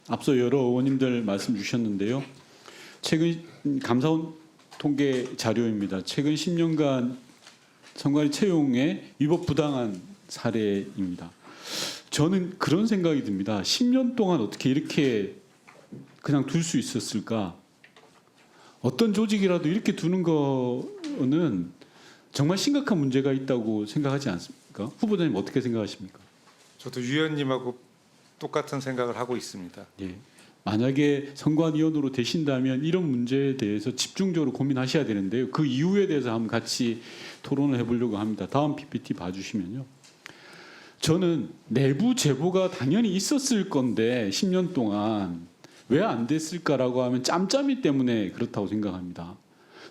앞서 여러 의원님들 말씀 주셨는데요. 최근 감사원 통계 자료입니다. 최근 10년간 선관위 채용의 위법 부당한 사례입니다. 저는 그런 생각이 듭니다. 10년 동안 어떻게 이렇게 그냥 둘 수 있었을까? 어떤 조직이라도 이렇게 두는 거는 정말 심각한 문제가 있다고 생각하지 않습니까? 후보자님 어떻게 생각하십니까? 저도 위원님하고 똑같은 생각을 하고 있습니다. 예. 만약에 선관위원으로 되신다면 이런 문제에 대해서 집중적으로 고민하셔야 되는데요. 그 이유에 대해서 한번 같이 토론을 해보려고 합니다. 다음 PPT 봐주시면요. 저는 내부 제보가 당연히 있었을 건데 10년 동안 왜 안 됐을까라고 하면 짬짬이 때문에 그렇다고 생각합니다.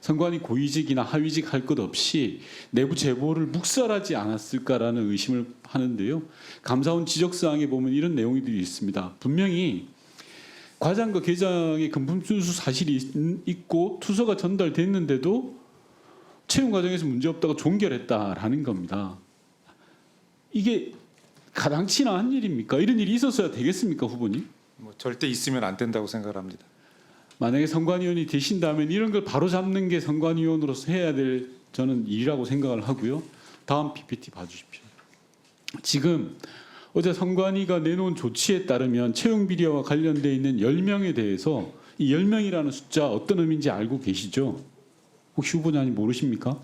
선관위 고위직이나 하위직 할 것 없이 내부 제보를 묵살하지 않았을까라는 의심을 하는데요. 감사원 지적사항에 보면 이런 내용들이 있습니다. 분명히 과장과 계장의 금품 순수 사실이 있고 투서가 전달됐는데도 채용 과정에서 문제없다고 종결했다라는 겁니다. 이게 가당치나 한 일입니까? 이런 일이 있었어야 되겠습니까, 후보님? 절대 있으면 안 된다고 생각합니다. 만약에 선관위원이 되신다면 이런 걸 바로잡는 게 선관위원으로서 해야 될 저는 일이라고 생각을 하고요. 다음 PPT 봐주십시오. 지금 어제 선관위가 내놓은 조치에 따르면 채용 비리와 관련돼 있는 10명에 대해서 이 10명이라는 숫자 어떤 의미인지 알고 계시죠? 혹시 후보자님 모르십니까?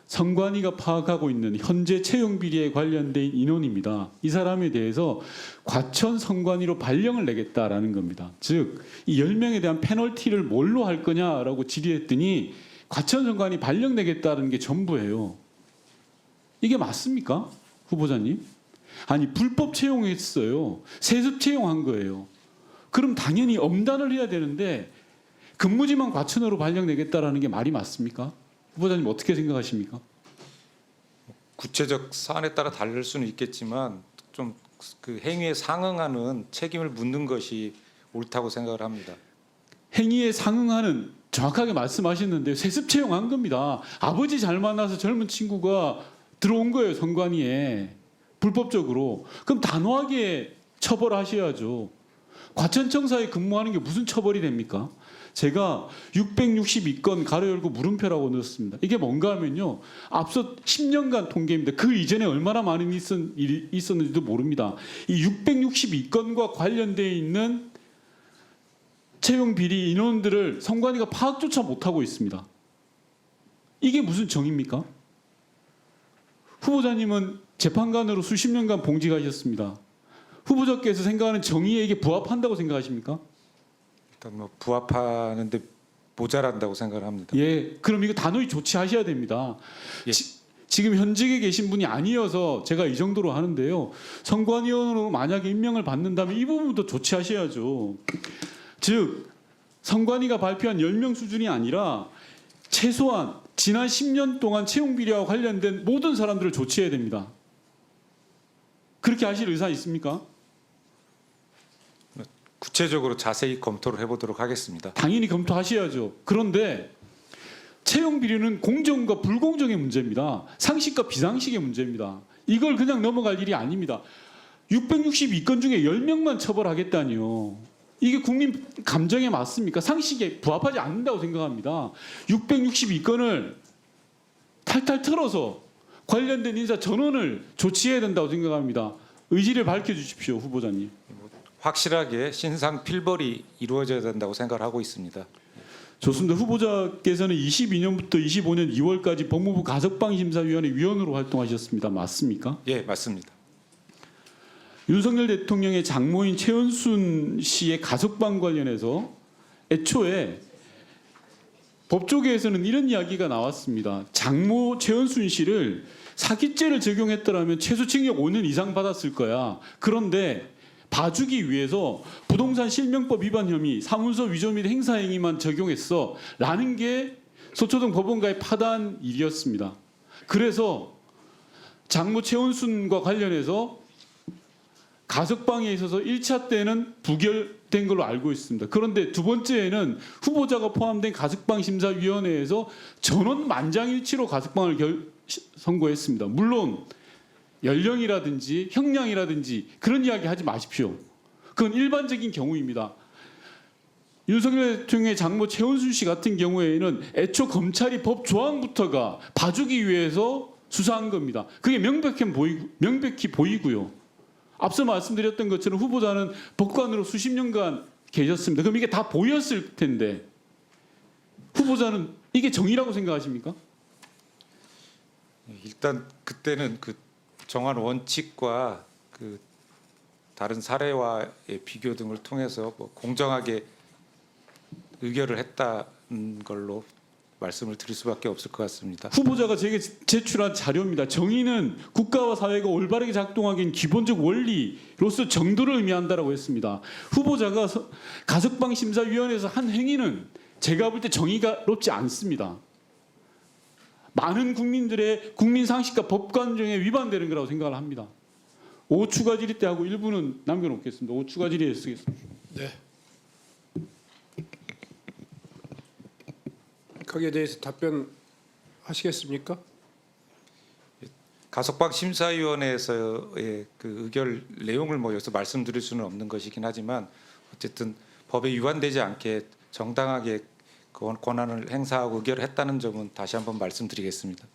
선관위가 파악하고 있는 현재 채용 비리에 관련된 인원입니다. 이 사람에 대해서 과천 선관위로 발령을 내겠다라는 겁니다. 즉, 이 10명에 대한 페널티를 뭘로 할 거냐라고 질의했더니 과천 선관위 발령 내겠다는 게 전부예요. 이게 맞습니까? 후보자님? 아니, 불법 채용했어요. 세습 채용한 거예요. 그럼 당연히 엄단을 해야 되는데 근무지만 과천으로 발령 내겠다라는 게 말이 맞습니까? 후보자님 어떻게 생각하십니까? 구체적 사안에 따라 다를 수는 있겠지만 좀 그 행위에 상응하는 책임을 묻는 것이 옳다고 생각을 합니다. 행위에 상응하는 정확하게 말씀하셨는데 세습 채용한 겁니다. 아버지 잘 만나서 젊은 친구가 들어온 거예요, 선관위에. 불법적으로. 그럼 단호하게 처벌하셔야죠. 과천청사에 근무하는 게 무슨 처벌이 됩니까? 제가 662건 가로 열고 물음표라고 넣었습니다. 이게 뭔가 하면요. 앞서 10년간 통계입니다. 그 이전에 얼마나 많은 일이 있었는지도 모릅니다. 이 662건과 관련되어 있는 채용 비리 인원들을 선관위가 파악조차 못하고 있습니다. 이게 무슨 정의입니까? 후보자님은 재판관으로 수십 년간 봉직하셨습니다. 후보자께서 생각하는 정의에 이게 부합한다고 생각하십니까? 일단 부합하는데 모자란다고 생각을 합니다. 예, 그럼 이거 단호히 조치하셔야 됩니다. 예. 지금 현직에 계신 분이 아니어서 제가 이 정도로 하는데요. 선관위원으로 만약에 임명을 받는다면 이 부분도 조치하셔야죠. 즉, 선관위가 발표한 10명 수준이 아니라 최소한 지난 10년 동안 채용 비리와 관련된 모든 사람들을 조치해야 됩니다. 그렇게 하실 의사 있습니까? 구체적으로 자세히 검토를 해보도록 하겠습니다. 당연히 검토하셔야죠. 그런데 채용 비리는 공정과 불공정의 문제입니다. 상식과 비상식의 문제입니다. 이걸 그냥 넘어갈 일이 아닙니다. 662건 중에 10명만 처벌하겠다니요. 이게 국민 감정에 맞습니까? 상식에 부합하지 않는다고 생각합니다. 662건을 탈탈 털어서 관련된 인사 전원을 조치해야 된다고 생각합니다. 의지를 밝혀주십시오, 후보자님. 확실하게 신상 필벌이 이루어져야 된다고 생각을 하고 있습니다. 좋습니다. 후보자께서는 22년부터 25년 2월까지 법무부 가석방심사위원회 위원으로 활동하셨습니다. 맞습니까? 예, 맞습니다. 윤석열 대통령의 장모인 최은순 씨의 가석방 관련해서 애초에 법조계에서는 이런 이야기가 나왔습니다. 장모 최은순 씨를 사기죄를 적용했더라면 최소징역 5년 이상 받았을 거야. 그런데 봐주기 위해서 부동산 실명법 위반 혐의, 사문서 위조 및 행사 행위만 적용했어 라는 게 서초동 법원가의 파단 일이었습니다. 그래서 장모 최은순과 관련해서 가석방에 있어서 1차 때는 부결된 걸로 알고 있습니다. 그런데 두 번째에는 후보자가 포함된 가석방심사위원회에서 전원 만장일치로 가석방을 선고했습니다. 물론 연령이라든지 형량이라든지 그런 이야기 하지 마십시오. 그건 일반적인 경우입니다. 윤석열 대통령의 장모 최은순 씨 같은 경우에는 애초 검찰이 법 조항부터가 봐주기 위해서 수사한 겁니다. 그게 명백히 보이고요. 앞서 말씀드렸던 것처럼 후보자는 법관으로 수십 년간 계셨습니다. 그럼 이게 다 보였을 텐데 후보자는 이게 정의라고 생각하십니까? 일단 그때는 그 정한 원칙과 그 다른 사례와의 비교 등을 통해서 뭐 공정하게 의결을 했다는 걸로 말씀을 드릴 수밖에 없을 것 같습니다. 후보자가 제게 제출한 자료입니다. 정의는 국가와 사회가 올바르게 작동하기 위한 기본적 원리로서 정도를 의미한다라고 했습니다. 후보자가 가석방 심사위원회에서 한 행위는 제가 볼 때 정의롭지 않습니다. 많은 국민들의 국민 상식과 법관정에 위반되는 거라고 생각을 합니다. 5추가 질의 때 하고 1부는 남겨놓겠습니다. 5추가 질의에 쓰겠습니다. 네. 거기에 대해서 답변하시겠습니까? 가석방 심사위원회에서의 그 의결 내용을 뭐 여기서 말씀드릴 수는 없는 것이긴 하지만 어쨌든 법에 위반되지 않게 정당하게 권한을 행사하고 의결했다는 점은 다시 한번 말씀드리겠습니다.